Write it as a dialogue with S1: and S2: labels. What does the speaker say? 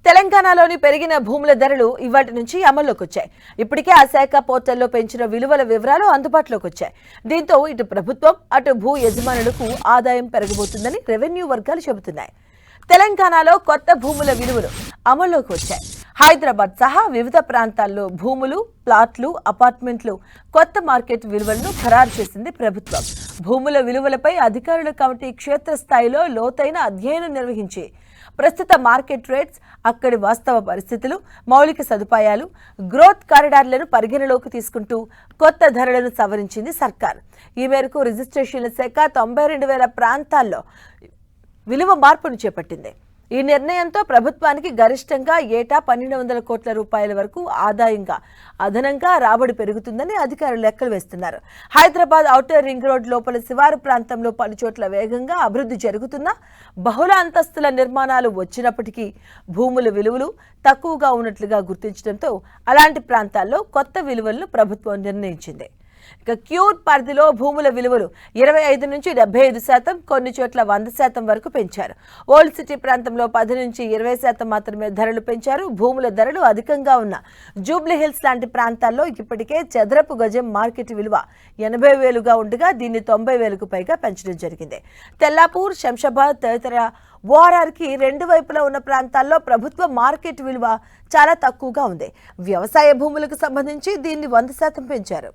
S1: తెలంగాణలోని పెరిగిన భూముల ధరలు ఇవాటి నుంచి అమల్లోకి వచ్చాయి. ఇప్పటికే ఆ శాఖ పోర్టల్లో పెంచిన విలువల వివరాలు అందుబాటులోకి వచ్చాయి. దీంతో ఇటు ప్రభుత్వం అటు భూ యజమానులకు ఆదాయం పెరగబోతుందని రెవెన్యూ వర్గాలు చెబుతున్నాయి. తెలంగాణలో కొత్త భూముల విలువలు అమల్లోకి వచ్చాయి. హైదరాబాద్ సహా వివిధ ప్రాంతాల్లో భూములు, ప్లాట్లు, అపార్ట్మెంట్లు కొత్త మార్కెట్ విలువలను ఖరారు చేసింది ప్రభుత్వం. భూముల విలువలపై అధికారుల కమిటీ క్షేత్రస్థాయిలో లోతైన అధ్యయనం నిర్వహించి ప్రస్తుత మార్కెట్ రేట్స్, అక్కడి వాస్తవ పరిస్థితులు, మౌలిక సదుపాయాలు, గ్రోత్ కారిడార్లను పరిగణలోకి తీసుకుంటూ కొత్త ధరలను సవరించింది సర్కార్. ఈ మేరకు రిజిస్ట్రేషన్ల శాఖ 92,000 ప్రాంతాల్లో విలువ మార్పును చేపట్టింది. ఈ నిర్ణయంతో ప్రభుత్వానికి గరిష్టంగా ఏటా 1,200 కోట్ల రూపాయల వరకు ఆదాయంగా అదనంగా రాబడి పెరుగుతుందని అధికారులు లెక్కలు వేస్తున్నారు. హైదరాబాద్ ఔటర్ రింగ్ రోడ్ లోపల శివారు ప్రాంతంలో పలుచోట్ల వేగంగా అభివృద్ధి జరుగుతున్నా బహుళ అంతస్తుల నిర్మాణాలు వచ్చినప్పటికీ భూముల విలువలు తక్కువగా ఉన్నట్లుగా గుర్తించడంతో అలాంటి ప్రాంతాల్లో కొత్త విలువలను ప్రభుత్వం నిర్ణయించింది. ఇక క్యూర్ పరిధిలో భూముల విలువలు 25 నుంచి 75%, కొన్ని చోట్ల 100% వరకు పెంచారు. ఓల్డ్ సిటీ ప్రాంతంలో 10 నుంచి 20% మాత్రమే ధరలు పెంచారు. భూముల ధరలు అధికంగా ఉన్న జూబ్లీ హిల్స్ లాంటి ప్రాంతాల్లో ఇప్పటికే చదరపు గజం మార్కెట్ విలువ 80,000గా ఉండగా దీన్ని 90,000కు పైగా పెంచడం జరిగింది. తెల్లాపూర్, శంషాబాద్ తదితర ఓఆర్ఆర్కి రెండు వైపులా ఉన్న ప్రాంతాల్లో ప్రభుత్వ మార్కెట్ విలువ చాలా తక్కువగా ఉంది. వ్యవసాయ భూములకు సంబంధించి దీన్ని 100% పెంచారు.